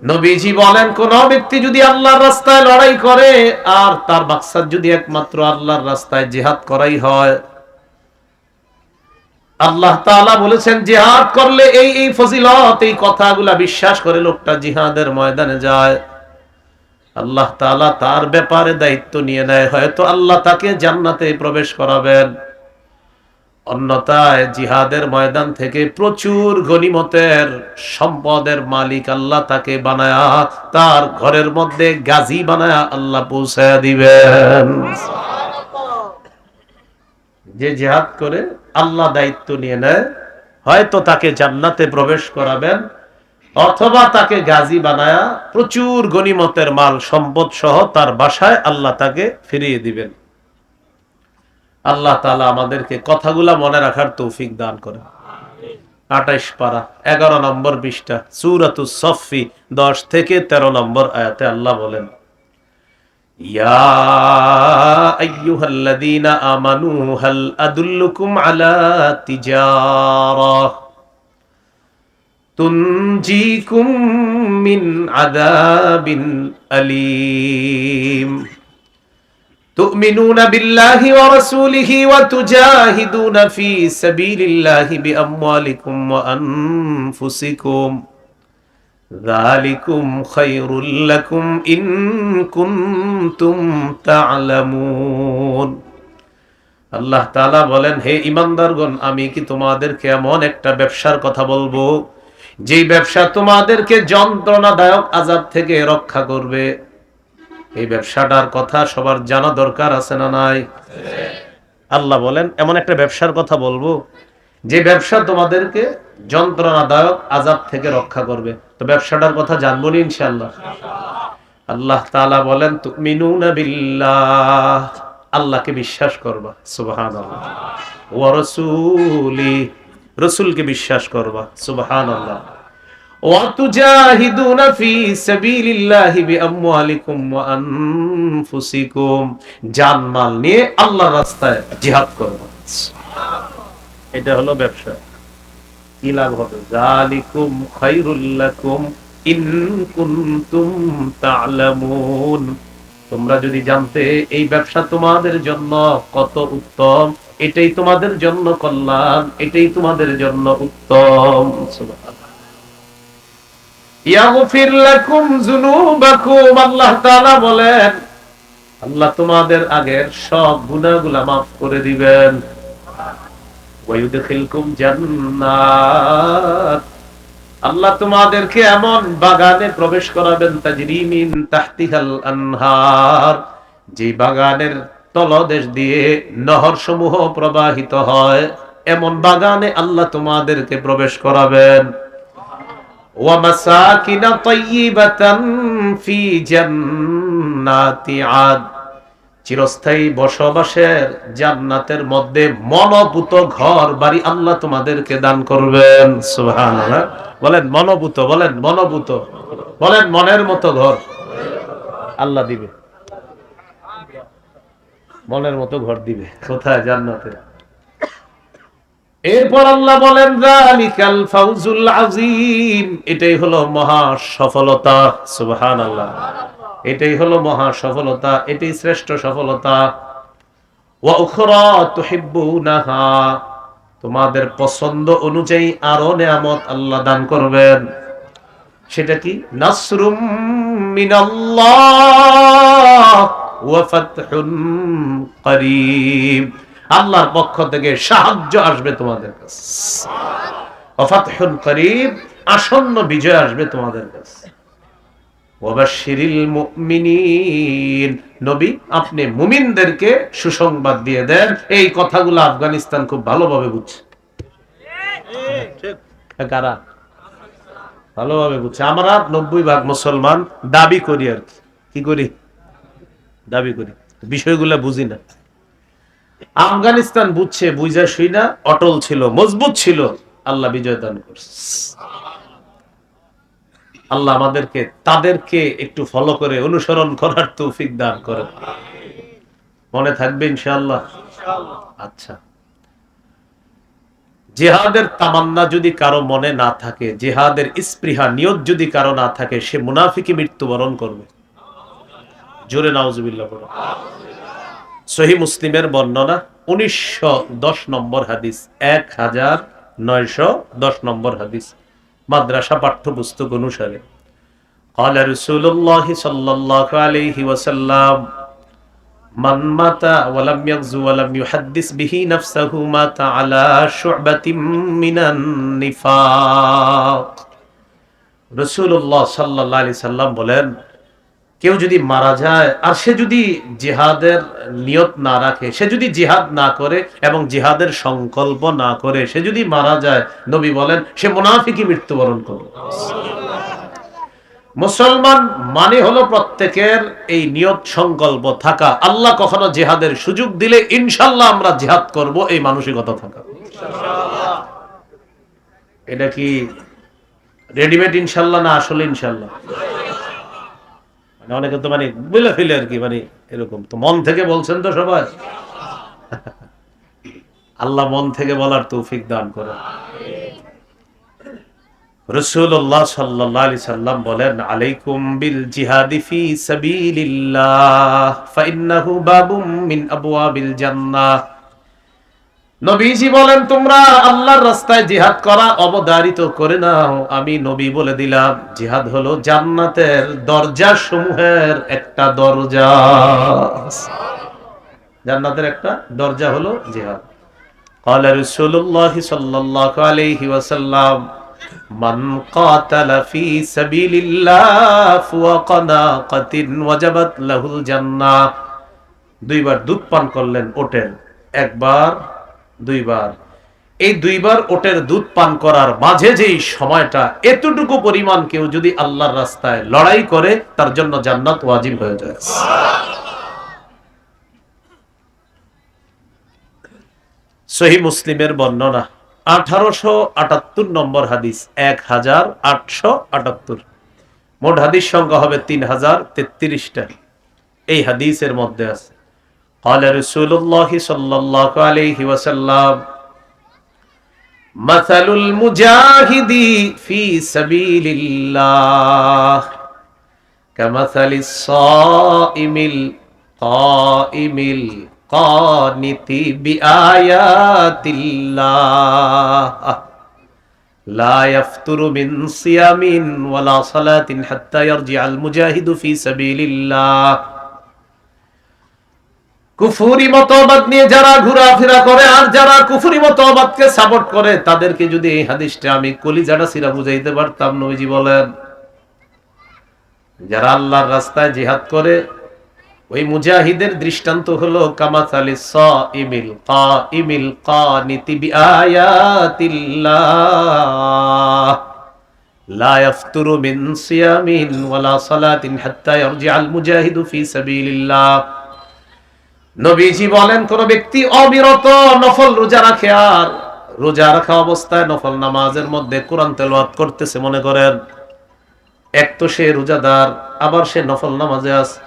নবীজি বলেন, কোন ব্যক্তি যদি আল্লাহর রাস্তায় লড়াই করে আর তার মাকসাদ যদি একমাত্র আল্লাহর রাস্তায় জিহাদ করাই হয়, আল্লাহ তাআলা বলেছেন জিহাদ করলে এই এই ফজিলত, এই কথাগুলা বিশ্বাস করে লোকটা জিহাদের ময়দানে যায়, আল্লাহ তাআলা তার ব্যাপারে দায়িত্ব নিয়ে নেয়, হয়তো আল্লাহ তাকে জান্নাতে প্রবেশ করাবেন। অন্যথায় জিহাদের ময়দান থেকে প্রচুর গনিমতের সম্পদের মালিক আল্লাহ তাকে বানায়া তার ঘরের মধ্যে গাজী বানায়া আল্লাহ পৌঁছায়া দিবেন। যে জিহাদ করে আল্লাহ দায়িত্ব নিয়ে নেয়, হয়তো তাকে জান্নাতে প্রবেশ করাবেন, অথবা তাকে গাজী বানায়া প্রচুর গনিমতের মাল সম্পদ সহ তার বাসায় আল্লাহ তাকে ফিরিয়ে দিবেন। আল্লাহ তাআলা আমাদেরকে কথাগুলা মনে রাখার তৌফিক দান করেন। ২৮ পারা 11 নম্বর পৃষ্ঠা সূরাতুস সফফি 10 থেকে 13 নম্বর আয়াতে আল্লাহ বলেন, ইয়া আইয়ুহাল্লাযীনা আমানু হাল আদুল্লুকুম আলা তিজারাহ তুনজিকুম মিন আযাবিন আলীম তুমিনুনা বিল্লাহি ওয়া রাসূলিহি ওয়া তুজাহিদুনা ফি সাবিলিল্লাহি বিআমওয়ালিকুম ওয়া আনফুসিকুম যালিকুম খায়রুল লাকুম ইন কুনতুম তা'লামুন। আল্লাহ তাআলা বলেন, হে ঈমানদারগণ, আমি কি তোমাদেরকে এমন একটা ব্যবসার কথা বলবো যেই ব্যবসা তোমাদেরকে যন্ত্রণাদায়ক আযাব থেকে রক্ষা করবে। এই ব্যবসাটার কথা সবার জানা দরকার আছে না নাই? আল্লাহ বলেন এমন একটা ব্যবসার কথা বলবো যে ব্যবসা তোমাদেরকে যন্ত্রণাদায়ক আযাব থেকে রক্ষা করবে। তো ব্যবসাটার কথা জানবো নি ইনশাআল্লাহ। আল্লাহ তাআলা বলেন, তুমিনুনা বিল্লাহ, আল্লাহকে বিশ্বাস করবা, সুবহানাল্লাহ, ওয়া রাসূলি, রাসূলকে বিশ্বাস করবা, সুবহানাল্লাহ, ওয়া তুজাহিদুনা ফি সাবিলিল্লাহি বিআমওয়ালিকুম ওয়া আনফুসিকুম, জানমাল নিয়ে আল্লাহর রাস্তায় জিহাদ করবা। এটা হলো ব্যবসা। কি লাভ হবে? যালিকুম খায়রুল লাকুম ইন কুনতুম তা'লামুন, তোমরা যদি জানতে এই ব্যবসা তোমাদের জন্য কত উত্তম, এটাই তোমাদের জন্য কল্যাণ, এটাই তোমাদের জন্য উত্তম। সুবহানাল্লাহ। ইয়াগফির লাকুম যুনুবাকুম, আল্লাহ তাআলা বলেন আল্লাহ তোমাদের আগের সব গুনাহগুলো maaf করে দিবেন। ওয়া ইউদখিলকুম জান্নাত, আল্লাহ তোমাদেরকে এমন বাগানে প্রবেশ করাবেন, তাজরি মিন তাহতিহাল আনহার, যে বাগানের তলদেশ দিয়ে নহর সমূহ প্রবাহিত হয়, এমন বাগানে আল্লাহ তোমাদেরকে প্রবেশ করাবেন। ওয়া মাসাকিনা তাইয়িবাতান ফি জান্নাতি আদ, চিরস্থায়ী বসবাসের জান্নাতের মধ্যে মনোভূত ঘর বাড়ি আল্লাহ তোমাদেরকে দান করবেন। সুবহানাল্লাহ। বলেন মনোভূত, বলেন মনোভূত, বলেন মনের মতো ঘর আল্লাহ দিবে, মনের মতো ঘর দিবে। কোথায়? জান্নাতে। এরপর আল্লাহ বলেন, যালিকাল ফাউজুল আযীম, এটাই হলো মহা সফলতা। সুবহানাল্লাহ। এটাই হলো মহা সফলতা, এটাই শ্রেষ্ঠ সফলতা। ওয়া উখরা তুহিব্বুনাহা, তোমাদের পছন্দ অনুযায়ী আরো নিয়ামত আল্লাহ দান করবেন। সেটা কি? নাসরুম মিনাল্লাহ ওয়া ফাতহুন করিব, আল্লাহর পক্ষ থেকে সাহায্য আসবে তোমাদের কাছে। ওয়া ফাতহুন করিব, আসন্ন বিজয় আসবে তোমাদের কাছে। ওয়াবাশশিরিল মুমিনিন, নবী আপনি মুমিনদেরকে সুসংবাদ দিয়ে দেন। এই কথাগুলো আফগানিস্তান খুব ভালোভাবে বুঝছে। ঠিক? কারা ভালোভাবে বুঝছে? আমরা 90% মুসলমান দাবি করি, আর কি করি? দাবি করি, বিষয়গুলো বুঝি না। আফগানিস্তান বুঝছে, বুঝা শুই না, অটল ছিল, মজবুত ছিল, আল্লাহ বিজয় দান করছে। আল্লাহ আমাদেরকে তাদেরকে একটু ফলো করে অনুসরণ করার তৌফিক দান করেন। মনে থাকবে ইনশাআল্লাহ। আচ্ছা, জিহাদের তামান্না যদি কারো মনে না থাকে, জিহাদের স্পৃহা নিয়ত যদি কারো না থাকে, সে মুনাফিকি মৃত্যুবরণ করবে। জোরে নাউজুবিল্লাহ পড়ো। সহিহ মুসলিমের বর্ণনা 1910 নম্বর হাদিস, 1910 নম্বর হাদিস, মাদ্রাসা পাঠ্যপুস্তক অনুসারে। قال رسول الله صلى الله عليه وسلم من مات ولم يغزو ولم يحدث به نفسه مات على شعبة من النفاق। রাসূলুল্লাহ সাল্লাল্লাহু আলাইহি সাল্লাম বলেন, কেউ যদি মারা যায় আর সে যদি জিহাদের নিয়ত না রাখে, সে যদি জিহাদ না করে এবং জিহাদের সংকল্প না করে সে যদি মারা যায়, নবী বলেন সে মুনাফিকি মৃত্যুবরণ করবে। মুসলমান মানে হলো প্রত্যেকের এই নিয়ত সংকল্প থাকা, আল্লাহ কখনো জিহাদের সুযোগ দিলে ইনশাআল্লাহ আমরা জিহাদ করব, এই মানসিকতা থাকা। এটা কি রেডিমেড ইনশাআল্লাহ না আসলে ইনশাআল্লাহ? অনেকে তো মানে বলে ফেলে আর কি, মানে এরকম তো মন থেকে বলছেন তো সবাই। আল্লাহ মন থেকে বলার তৌফিক দান করেন। রাসূলুল্লাহ সাল্লাল্লাহু আলাইহি সাল্লাম বলেন, আলাইকুম বিল জিহাদি ফি সাবিলিল্লাহ ফাইন্নাহু বাবুম মিন আবওয়াবিল জান্নাহ। নবীজি বলেন, তোমরা আল্লাহর রাস্তায় জিহাদ করা অবধারিত করে নাও। আমি নবী বলে দিলাম, জিহাদ হলো জান্নাতের দরজা সমূহের একটা দরজা। জান্নাতের একটা দরজা হলো জিহাদ। قال رسول الله صلى الله عليه وسلم من قاتل في سبيل الله فوق ناقة وجبت له الجنة। দুইবার দুধ পান করলেন ওটের, একবার দুইবার। এই দুইবার ওটের দুধ পান করার মাঝে যেই সময়টা, এতটুকু পরিমাণ কেউ যদি আল্লাহর রাস্তায় লড়াই করে তার জন্য জান্নাত ওয়াজিব হয়ে যায়। সহিহ মুসলিমের বর্ণনা 1878 নম্বর হাদিস, 1878। মোট হাদিস সংখ্যা হবে 3033টা। এই হাদিসের মধ্যে আছে, قال رسول الله صلى الله عليه وسلم مثل المجاهد في سبيل الله كمثل الصائم القائم القانت بآيات الله لا يفتر من صيام ولا صلاة حتى يرجع المجاهد في سبيل الله। কুফরি মতবাদ নিয়ে যারা ঘোরাফেরা করে আর যারা কুফরি মতবাদকে সাপোর্ট করে, তাদেরকে যদি এই হাদিসটা আমি কলিজাটা সিরা বুঝাইতে পারতাম, নবীজি বলেন যারা আল্লাহর রাস্তায় জিহাদ করে ওই মুজাহিদের দৃষ্টান্ত হলো কামাসালিস সাইমিল কাইমিল কানিতি বিআয়াতিল্লাহ লা ইয়াফতুরু মিন সিয়ামিন ওয়ালা সালাতিন হাত্তা ইয়ারজিআল মুজাহিদু ফি সাবিলিল্লাহ। নবীজি বলেন, কোন ব্যক্তি অবিরত নফল রোজা রাখে আর রোজা রাখা অবস্থায় নফল নামাজের মধ্যে কোরআন তেলাওয়াত করতেছে, মনে করেন এক তো সে রোজাদার, আবার সে নফল নামাজে আছে,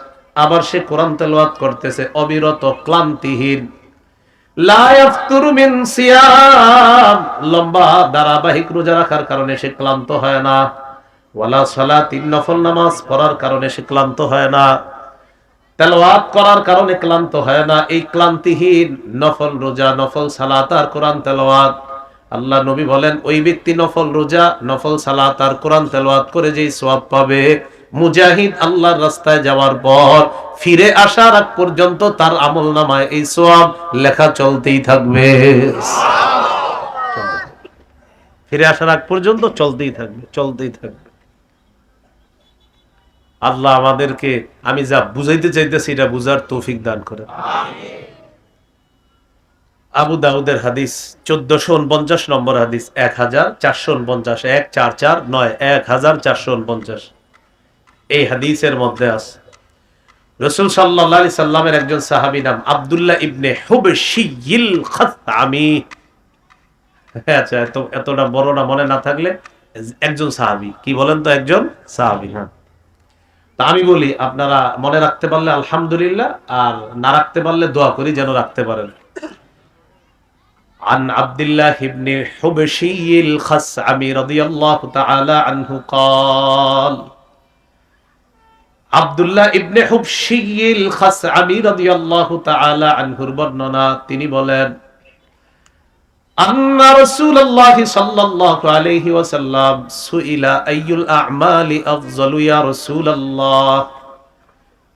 আবার সে কোরআন তেলাওয়াত করতেছে অবিরত ক্লান্তিহীন। লা ইয়াফতুরু মিন সিয়াম, লম্বা ধারাবাহিক রোজা রাখার কারণে সে ক্লান্ত হয় না, ওয়ালা সালাতিন, নফল নামাজ পড়ার কারণে সে ক্লান্ত হয় না, তেলাওয়াত করার কারণে ক্লান্ত হয় না। এই ক্লান্তিহীন নফল রোজা, নফল সালাত আর কোরআন তেলাওয়াত, আল্লাহ নবী বলেন ওই ব্যক্তি নফল রোজা, নফল সালাত আর কোরআন তেলাওয়াত করে যেই সওয়াব পাবে, মুজাহিদ আল্লাহর রাস্তায় যাওয়ার পর ফিরে আসার আগ পর্যন্ত তার আমলনামায় এই সওয়াব লেখা চলতেই থাকবে। ফিরে আসার আগ পর্যন্ত চলতেই থাকবে, চলতেই থাকবে। আল্লাহ আমাদেরকে, আমি যা বুঝাইতে চাইতেছি এটা বুঝার তৌফিক দান করে। আবু দাউদের হাদিস 1449 নম্বর হাদিস, 1449, 1449, 1449। এই হাদিসের মধ্যে আছে রাসূল সাল্লাল্লাহু আলাইহি সাল্লামের একজন সাহাবী নাম আব্দুল্লাহ ইবনে হুবশিয়িল খাসআমি। আচ্ছা, এতটা বড় না মনে না থাকলে একজন সাহাবী, কি বলেন তো, একজন সাহাবী। হ্যাঁ, তা আমি বলি আপনারা মনে রাখতে পারলে আলহামদুলিল্লাহ, আর না রাখতে পারলে দোয়া করি যেন রাখতে পারেন। عن عبد الله بن حبشي الخثعمي رضي الله تعالى عنه قال আব্দুল্লাহ ইবনে হুবশিল খাসআমি রাদিয়াল্লাহু তাআলা আনহুর বর্ণনা, তিনি বলেন আন্না রাসূলুল্লাহ সাল্লাল্লাহু আলাইহি ওয়াসাল্লাম সুইলা আইয়ুল আ'মালি আফযালু ইয়া রাসূলুল্লাহ,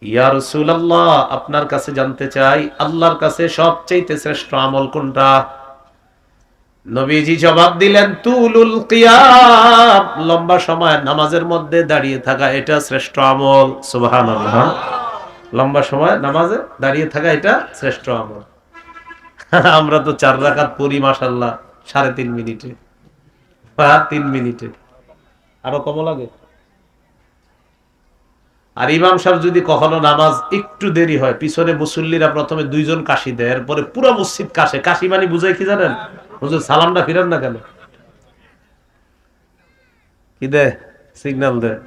ইয়া রাসূলুল্লাহ আপনার কাছে জানতে চাই আল্লাহর কাছে সবচেয়ে শ্রেষ্ঠ আমল কোনটা? নবীজি জবাব দিলেন তুলুল কিয়াম, লম্বা সময় নামাজের মধ্যে দাঁড়িয়ে থাকা এটা শ্রেষ্ঠ আমল। সুবহানাল্লাহ, লম্বা সময় নামাজে দাঁড়িয়ে থাকা এটা শ্রেষ্ঠ আমল। আমরা তো 4 রাকাত পড়ি মাশাআল্লাহ 3.5 মিনিটে বা 3 মিনিটে, আরো কম লাগে। আর ইমাম সাহেব যদি কখনো নামাজ একটু দেরি হয়, পিছনে মুসল্লিরা প্রথমে 2 জন কাশি দেয়, এরপরে পুরো মসজিদ কাশে। কাশি মানে বুঝাই কি জানেন? হুজুর সালামটা ফিরান না কেন? কি দেয়? সিগন্যাল দেয়।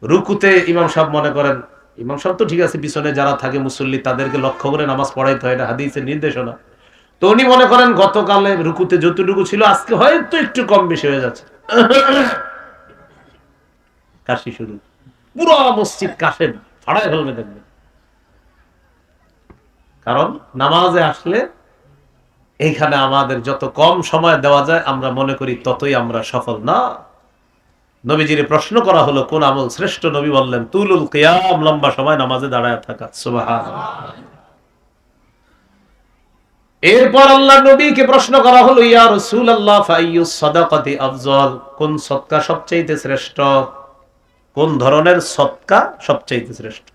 রুকুতে ইমাম সাহেব মনে করেন, ইমাম সাহেব তো ঠিক আছে, পিছনে যারা থাকে মুসল্লি তাদেরকে লক্ষ্য করে নামাজ পড়াইতে হয়, এটা হাদিসের নির্দেশনা। তো উনি মনে করেন গতকালে রুকুতে যতটুকু ছিল আজকে হয়তো একটু কম বেশি হয়ে যাচ্ছে, কাশি শুরু। পুরো মসজিদ কাশে ফাড়ায় ফেলবে দেখবেন। কারণ নামাজে আসলে এইখানে আমাদের যত কম সময় দেওয়া যায় আমরা মনে করি ততই আমরা সফল। না, নবীজির প্রশ্ন করা হলো কোন আমল শ্রেষ্ঠ, নবী বললেন তুলুল কিয়াম, লম্বা সময় নামাজে দাঁড়ায় থাকা। সুবহানাল্লাহ। এরপর আল্লাহ নবীকে প্রশ্ন করা হলো ইয়া রাসূলুল্লাহ ফাইয়ুস সাদাকাতি আফযাল, কোন সদকা সবচেয়ে শ্রেষ্ঠ, কোন ধরনের সদকা সবচেয়ে শ্রেষ্ঠ?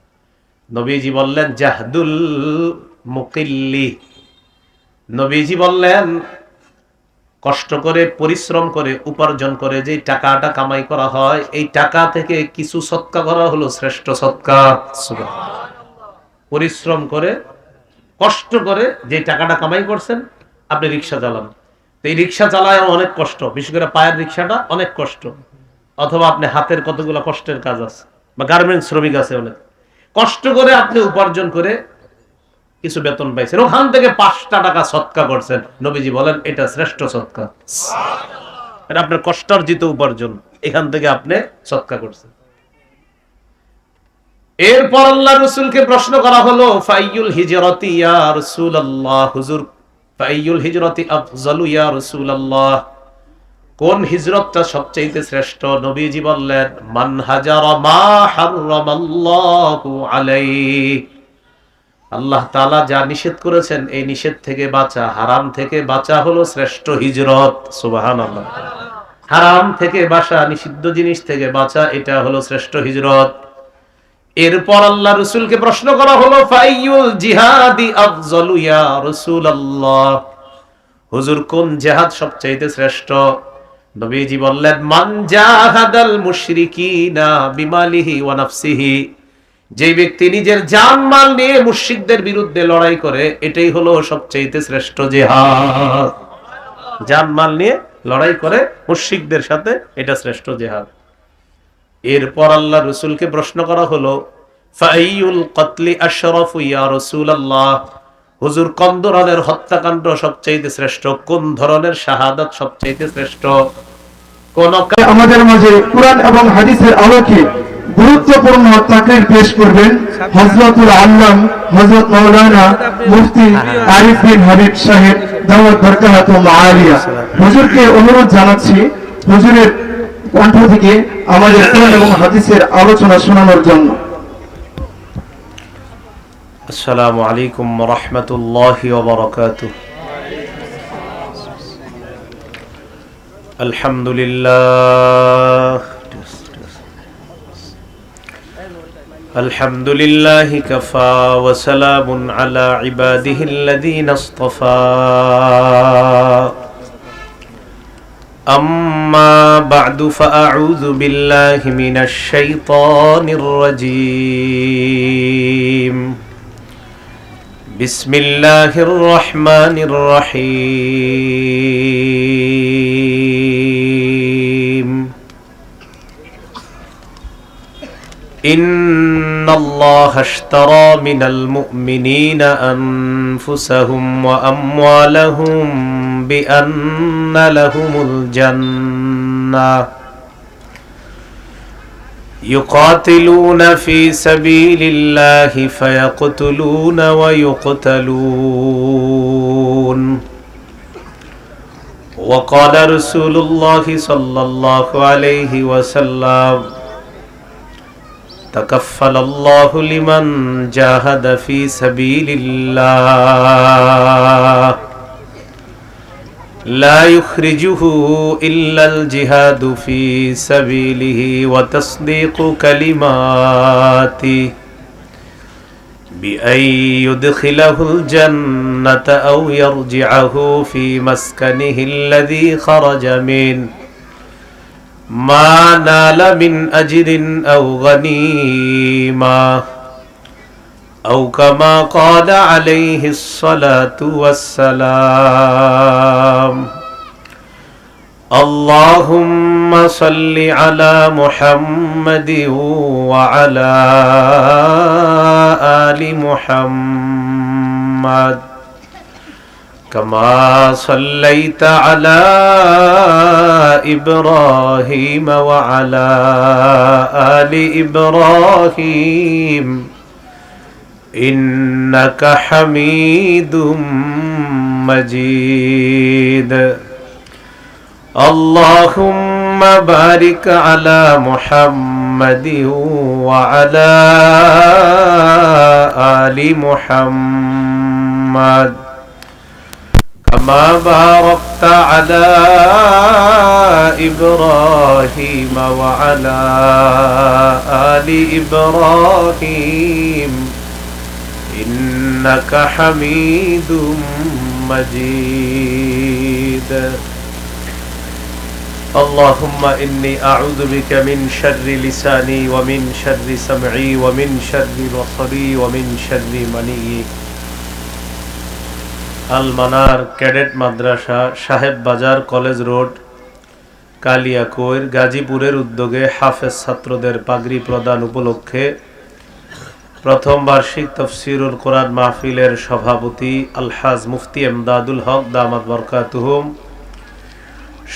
নবীজি বললেন জাহদুল মুকিল্লি, নবীজি বললেন কষ্ট করে পরিশ্রম করে উপার্জন করে যে টাকাটা কামাই করা হয়, এই টাকা থেকে কিছু সদকা করা হলো শ্রেষ্ঠ সদকা। পরিশ্রম করে কষ্ট করে যে টাকাটা কামাই করছেন, আপনি রিক্সা চালান, তো এই রিক্সা চালায় অনেক কষ্ট, বিশেষ করে পায়ের রিক্সাটা অনেক কষ্ট, অথবা আপনি হাতের কতগুলো কষ্টের কাজ আছে, বা গার্মেন্টস শ্রমিক আছে, অনেক কষ্ট করে আপনি উপার্জন করে কিছু বেতন পাইছেন, ওখান থেকে 5টা টাকা সদকা করছেন, নবীজি বলেন এটা শ্রেষ্ঠ সদকা। এটা আপনার কষ্টার্জিত উপার্জন, এখান থেকে আপনি সদকা করছেন। এরপর আল্লাহ রাসূলকে প্রশ্ন করা হলো ফাইয়ুল হিজরাতি ইয়া রাসূলুল্লাহ, হুজুর ফাইয়ুল হিজরাতি আফযালু ইয়া রাসূলুল্লাহ, কোন হিজরতটা সবচেয়ে শ্রেষ্ঠ? নবীজি বললেন মান হাজারা মা হারামাল্লাহু আলাইহি, আল্লাহ তাআলা যা নিষেধ করেছেন এই নিষেধ থেকে বাঁচা, হারাম থেকে বাঁচা হলো শ্রেষ্ঠ হিজরত। সুবহানাল্লাহ, হারাম থেকে বাঁচা, নিষিদ্ধ জিনিস থেকে বাঁচা, এটা হলো শ্রেষ্ঠ হিজরত। এরপর আল্লাহ রাসূলকে প্রশ্ন করা হলো ফাইয়ুল জিহাদি আফযালু ইয়া রাসূলুল্লাহ, হুজুর কোন জিহাদ সবচেয়ে শ্রেষ্ঠ? নবীজি বললেন মান জাহাদাল মুশরিকিনা বিমালিহি ওয়া নাফসিহি, যে ব্যক্তি নিজের জান-মাল নিয়ে মুশরিকদের বিরুদ্ধে লড়াই করে, এটাই হলো সবচেয়ে শ্রেষ্ঠ জিহাদ। জান-মাল নিয়ে লড়াই করে মুশরিকদের সাথে, এটা শ্রেষ্ঠ জিহাদ। এরপর আল্লাহ রাসূলকে প্রশ্ন করা হলো ফাইয়ুল কতলি আশরাফু ইয়া রাসূলুল্লাহ, হুজুর কোন ধরনের হত্যাকাণ্ড সবচেয়ে শ্রেষ্ঠ, কোন ধরনের শাহাদাত সবচেয়ে শ্রেষ্ঠ? কোন আমাদের মাঝে কুরআন এবং হাদিসের আলোকে গুরুত্বপূর্ণ তাকরীর পেশ করবেন হযরতুল আল্লাম হযরত মাওলানা মুফতি আরিফ বিন হাবিব সাহেব দাওয়াত বরকাতুহু মাআলিয়া। হুজুরকে অনুরোধ জানাচ্ছি হুজুরের কণ্ঠ থেকে আমাদের কুরআন এবং হাদিসের আলোচনা শোনানোর জন্য। আসসালামু আলাইকুম ওয়া রাহমাতুল্লাহি ওয়া বারাকাতুহু। আলহামদুলিল্লাহ আলহামদুলিল্লাহি কাফা ওয়া সালামুন আলা ইবাদিহিল্লাযীনা ইসতাফা। আম্মা বা'দু ফাআউযু বিল্লাহি মিনাশ শাইতানির রাজীম। বিসমিল্লাহির রহমানির রহিম। ইন্নাল্লাহা আশতারা মিনাল মুমিনিনা আনফুসাহুম ওয়া আমওয়ালাহুম بأن لهم الجنة يقاتلون في سبيل الله فيقتلون ويقتلون وقال رسول الله صلى الله عليه وسلم تكفل الله لمن جاهد في سبيل الله لا يخرجه إلا الجهاد في سبيله وتصديق كلماته بأن يدخله الجنة أو يرجعه في مسكنه الذي خرج منه ما نال من أجر أو غنيمة أو كما قال عليه الصلاة والسلام اللهم صل على محمد وعلى آل محمد كما صليت على إبراهيم وعلى آل إبراهيم إنك حميد مجيد اللهم بارك على محمد وعلى آل محمد كما باركت على إبراهيم وعلى آل إبراهيم إنك حميد مجيد اللهم إني أعوذ بك من شر لساني ومن شر سمعي ومن شر بصري ومن شر مني আলমানার ক্যাডেট মাদ্রাসা সাহেব বাজার কলেজ রোড কালিয়াকৈর গাজীপুরের উদ্যোগে হাফেজ ছাত্রদের পাগড়ি প্রদান উপলক্ষে প্রথম বার্ষিক তাফসীরুল কোরআন মাহফিলের সভাপতি আলহাজ মুফতি এমদাদুল হক দামাত বরকাতুহুম,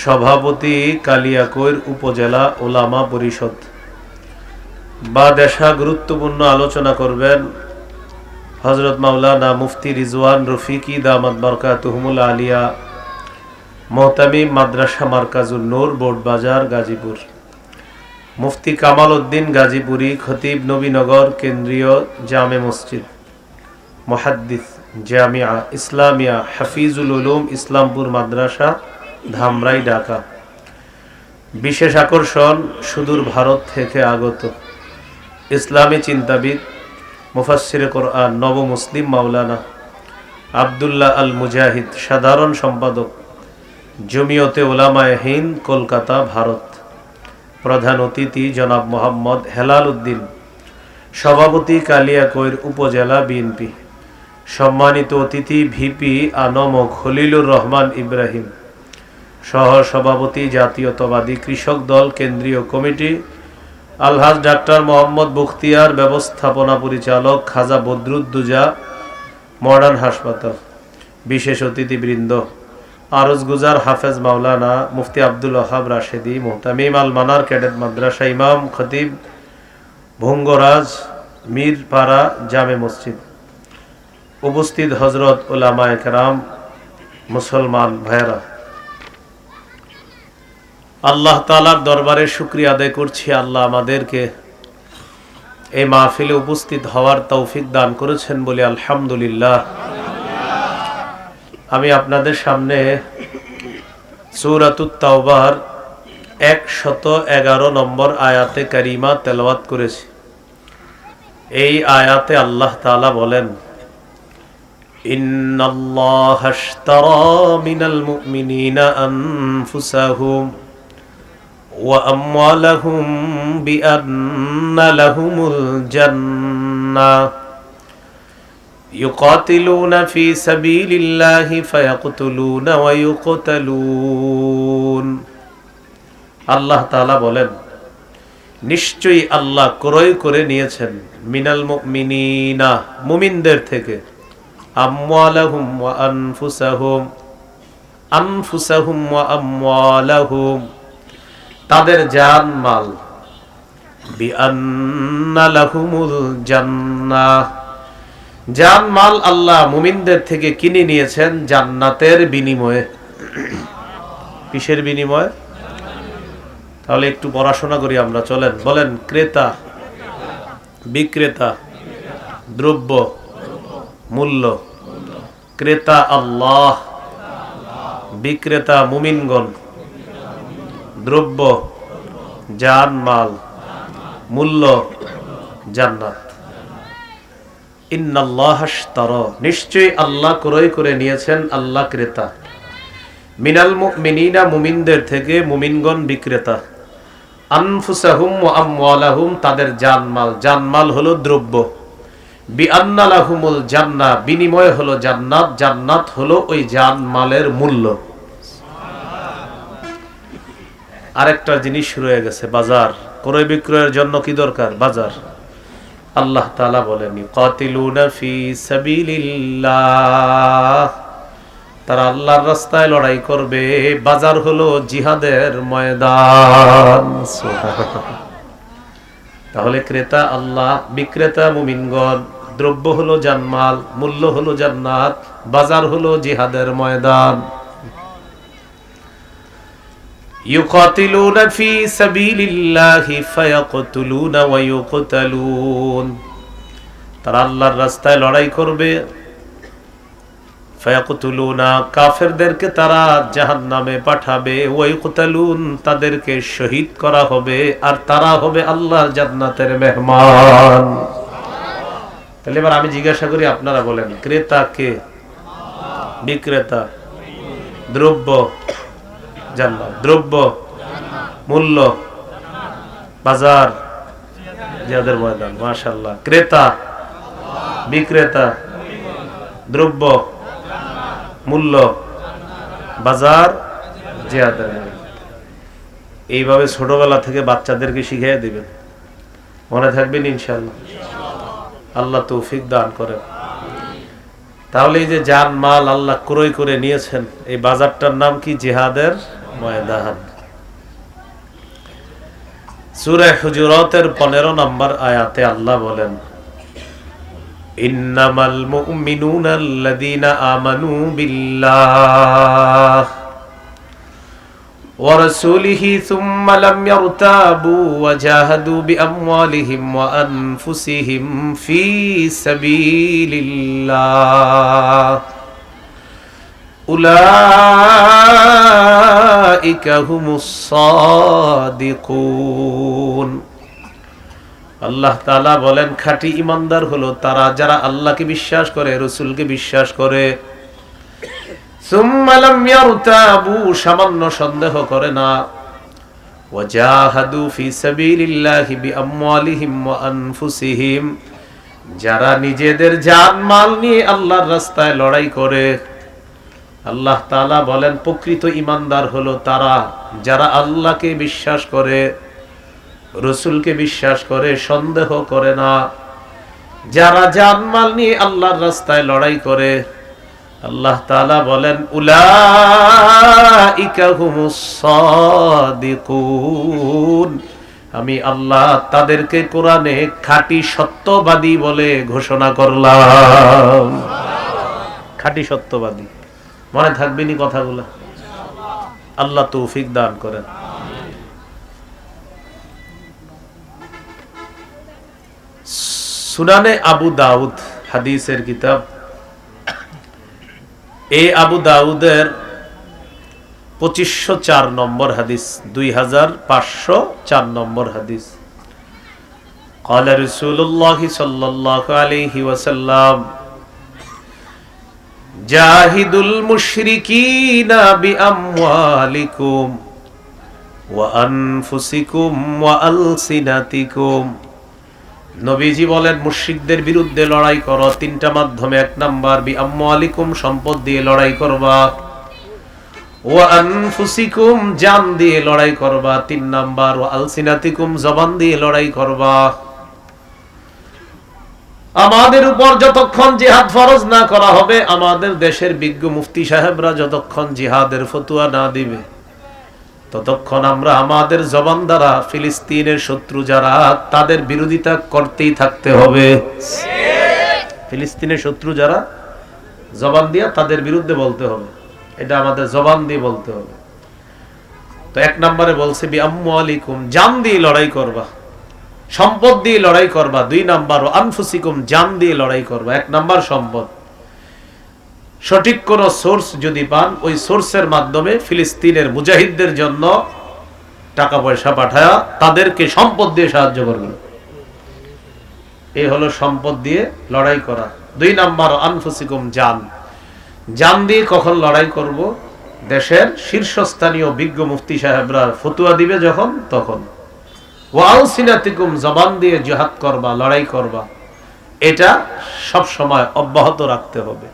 সভাপতি কালিয়াকৈর উপজেলা ওলামা পরিষদ। বাদেশা গুরুত্বপূর্ণ আলোচনা করবেন হযরত মাওলানা মুফতি রিজওয়ান রফিকি দামাত বরকাতুহুমুল আলিয়া, মোহতামিম মাদ্রাসা মারকাজুন নূর, বোর্ড বাজার, গাজীপুর। মুফতি কামাল উদ্দিন গাজীপুরি, খতিব নবীনগর কেন্দ্রীয় জামে মসজিদ, মুহাদ্দিস জামিয়া ইসলামিয়া হাফিজুল উলুম ইসলামপুর মাদ্রাসা, ধামরাই, ঢাকা। বিশেষ আকর্ষণ সুদূর ভারত থেকে আগত ইসলামী চিন্তাবিদ মুফাসসিরে কোরআন নব মুসলিম মাওলানা আব্দুল্লাহ আল মুজাহিদ, সাধারণ সম্পাদক জমিয়তে উলামায়ে হিন্দ, কলকাতা, ভারত। প্রধান অতিথি জনাব মোহাম্মদ হেলাল উদ্দিন, সভাপতি কালিয়াকৈর উপজেলা বিএনপি। সম্মানিত অতিথি ভিপি আনম ও খলিলুর রহমান ইব্রাহিম, সহ সভাপতি জাতীয়তাবাদী কৃষক দল কেন্দ্রীয় কমিটি আলহাজ ডাক্তার মোহাম্মদ বখতিয়ার, ব্যবস্থাপনা পরিচালক খাজা বদরুদ্দুজা মডার্ন হাসপাতাল। বিশেষ অতিথিবৃন্দ আরজগুজার হাফেজ মাওলানা মুফতি আব্দুল ওয়াহাব রাশেদি, মোহতামিম আল মানার ক্যাডেট মাদ্রাসা ইমাম খতিব ভঙ্গরাজ মিরপাড়া জামে মসজিদ। উপস্থিত হজরত উলামায়ে কেরাম, মুসলমান ভাইয়েরা, আল্লাহ তাআলার দরবারে শুকরিয়া আদায় করছি। আল্লাহ আমাদেরকে এই মাহফিলে উপস্থিত হওয়ার তৌফিক দান করেছেন বলে আলহামদুলিল্লাহ। আমি আপনাদের সামনে সূরাতুত তাওবার 111 নম্বর আয়াতে কারিমা তেলাওয়াত করেছি। এই আয়াতে আল্লাহ তাআলা বলেন, ইন্নাল্লাহা আশতারা মিনাল মুমিনিনা আনফুসাহুম ওয়া আমওয়ালাহুম বিআন্না লাহুমুল জান্নাহ يقاتلون في سبيل الله فيقتلون ويقتلون। আল্লাহ তাআলা বলেন, নিশ্চয়ই আল্লাহ ক্রয় করে নিয়েছেন মিনাল মুমিনিনা, মুমিনদের থেকে, আমওয়ালাহুম ওয়া আনফুসাহুম, আনফুসাহুম ওয়া আমওয়ালাহুম, তাদের জান মাল, বিআন্না লাহুমুল জান্নাহ, জান মাল আল্লাহ মুমিনদের থেকে কিনে নিয়েছেন জান্নাতের বিনিময়ে। কিসের বিনিময়ে? তাহলে একটু পড়াশোনা করি আমরা, চলেন বলেন। ক্রেতা, বিক্রেতা, দ্রব্য, মূল্য। ক্রেতা আল্লাহ, বিক্রেতা মুমিনগণ, দ্রব্য জান মাল, মূল্য জান্নাত। ইন্নাল্লাহা আশতারা, নিশ্চয়ই আল্লাহ ক্রয় করে নিয়েছেন, আল্লাহ ক্রেতা। মিনাল মুমিনিনা, মুমিনদের থেকে, মুমিনগণ বিক্রেতা। আনফুসাহুম ওয়া আমওয়ালাহুম, তাদের জানমাল, জানমাল হলো দ্রব্য। বিআন্না লাহুমুল জান্নাহ, বিনিময় হলো জান্নাত, জান্নাত হলো ওই জানমালের মূল্য। আরেকটা জিনিস শুরু হয়ে গেছে, বাজার। ক্রয় বিক্রয়ের জন্য কি দরকার? বাজার। আল্লাহ তাআলা বলেন কাতিলুনা ফি সাবিলিল্লাহ, তারা আল্লাহর রাস্তায় লড়াই করবে। বাজার হলো জিহাদের ময়দান। তাহলে ক্রেতা আল্লাহ, বিক্রেতা মুমিনগণ, দ্রব্য হলো জানমাল, মূল্য হলো জান্নাত, বাজার হলো জিহাদের ময়দান। ইউকাতিলুনা ফি সাবিলিল্লাহি ফায়াকতুলুনা ওয়া ইউকতালুন, তারা আল্লাহর রাস্তায় লড়াই করবে। ফায়াকতুলুনা, কাফেরদেরকে তারা জাহান্নামে পাঠাবে। ওয়া ইউকতালুন, তাদেরকে শহীদ করা হবে, আর তারা হবে আল্লাহর জান্নাতের মেহমান। তাহলে এবার আমি জিজ্ঞাসা করি, আপনারা বলেন, ক্রেতা কে? বিক্রেতা। দ্রব্য জান্নাত, দ্রব্য মূল্য বাজার জিহাদের ময়দান। মাশাআল্লাহ। ক্রেতা, বিক্রেতা, দ্রব্য মূল্য বাজার জিহাদের ময়দান। এইভাবে ছোটবেলা থেকে বাচ্চাদেরকে শিখিয়ে দিবেন, মনে থাকবেন ইনশাআল্লাহ। আল্লাহ তৌফিক দান করেন। তাহলে এই যে জান মাল আল্লাহ ক্রয় করে নিয়েছেন, এই বাজারটার নাম কি? জিহাদের ময়দান। সূরা হুজুরাতের 15 নম্বর আয়াতে আল্লাহ বলেন ইন্নামাল মুমিনুনা আল্লাযীনা আমানু বিল্লাহ ওয়া রাসূলিহি সুম্মা লাম ইয়ারতাবু ওয়া জাহাদু বিআমওয়ালিহিম ওয়া আনফুসিহিম ফি সাবিলিল্লাহ উলাইকা হুমুস সাদিকুন। আল্লাহ তাআলা বলেন, খাঁটি ঈমানদার হলো তারা যারা আল্লাহকে বিশ্বাস করে, রাসূলকে বিশ্বাস করে। সুম্মা লাম ইয়ারতাবু, সামান্য সন্দেহ করে না। ওয়া জাহাদু ফি সাবিলিল্লাহি বিআমওয়ালিহিম ওয়া আনফুসিহিম, যারা নিজেদের জান মাল নিয়ে আল্লাহর রাস্তায় লড়াই করে। আল্লাহ তাআলা বলেন, প্রকৃত ঈমানদার হলো তারা যারা আল্লাহকে বিশ্বাস করে, রাসূলকে বিশ্বাস করে, সন্দেহ করে না, যারা জানমাল নিয়ে আল্লাহর রাস্তায় লড়াই করে। আল্লাহ তাআলা বলেন উলাইকা হুমুস সাদিকুন, আমি আল্লাহ তাদেরকে কোরআনে খাঁটি সত্যবাদী বলে ঘোষণা করলাম। খাঁটি সত্যবাদী, মনে থাকবেনি কথাগুলো? আল্লাহ তৌফিক দান করেন। সুনানে আবু দাউদ হাদিসের কিতাব, এই আবু দাউদের 2504 নম্বর হাদিস, 2504 নম্বর হাদিস। قال رسول الله صلى الله عليه وسلم জাহিদুল মুশরিকিনা বিআমওয়ালিকুম ওয়া আনফুসিকুম ওয়া আলসিনাতিকুম। নবীজি বলেন, মুশরিকদের বিরুদ্ধে লড়াই করো তিনটা মাধ্যমে। 1 নাম্বার বিআমওয়ালিকুম, সম্পদ দিয়ে লড়াই করবা। ওয়া আনফুসিকুম, জান দিয়ে লড়াই করবা। 3 নাম্বার ওয়া আলসিনাতিকুম, জবান দিয়ে লড়াই করবা। আমাদের উপর যতক্ষণ জিহাদ ফরজ না করা হবে, আমাদের দেশের বিজ্ঞ মুফতি সাহেবরা যতক্ষণ জিহাদের ফতোয়া না দিবে, ততক্ষণ আমরা আমাদের জবান দ্বারা ফিলিস্তিনের শত্রু যারা, তাদের বিরোধিতা করতেই থাকতে হবে। ফিলিস্তিনের শত্রু যারা, জবান দিয়া তাদের বিরুদ্ধে বলতে হবে, এটা আমাদের জবান দিয়ে বলতে হবে। তো এক নম্বরে বলছে বিআমওয়ালিকুম, জান দিয়ে লড়াই করবা, সম্পদ দিয়ে লড়াই করবা। দুই নাম্বার আনফুসিকুম, জান দিয়ে লড়াই করবা। এক নাম্বার সম্পদ। সঠিক কোন সোর্স যদি পান, ওই সোর্সের মাধ্যমে ফিলিস্তিনের মুজাহিদদের জন্য টাকা পয়সা পাঠায়া তাদেরকে সম্পদ দিয়ে সাহায্য করবেন। এই হলো সম্পদ দিয়ে লড়াই করা। দুই নাম্বার আনফুসিকুম, জান। জান দিয়ে কখন লড়াই করব? দেশের শীর্ষস্থানীয় বিজ্ঞ মুফতি সাহেবরা ফতোয়া দিবে যখন, তখন। ওয়ালসিনাতিকুম, জবান দিয়ে জিহাদ করবা, লড়াই করবা। এটা সব সময় অব্যাহত রাখতে হবে।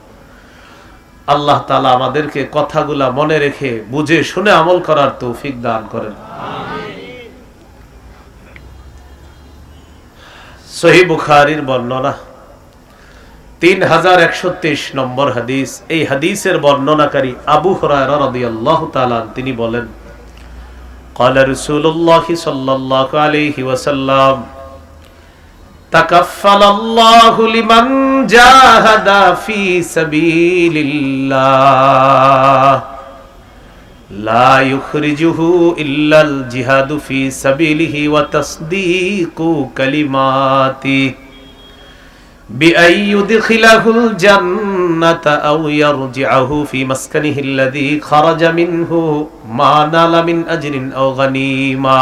আল্লাহ তাআলা আমাদেরকে কথাগুলা মনে রেখে বুঝে শুনে আমল করার তৌফিক দান করেন। সহিহ বুখারীর বর্ণনা 3123 নম্বর হাদিস। এই হাদিসের বর্ণনাকারী আবু হুরায়রা রাদিয়াল্লাহু তাআলা তিনি বলেন, قال رسول الله صلى الله عليه وسلم تكفل الله لمن جاهد في سبيل الله لا يخرجه إلا الجهاد في سبيله وتصديق كلماته بأن يدخله الجنة أو يرجعه في مسكنه الذي خرج منه ما نال من أجر أو غنيمة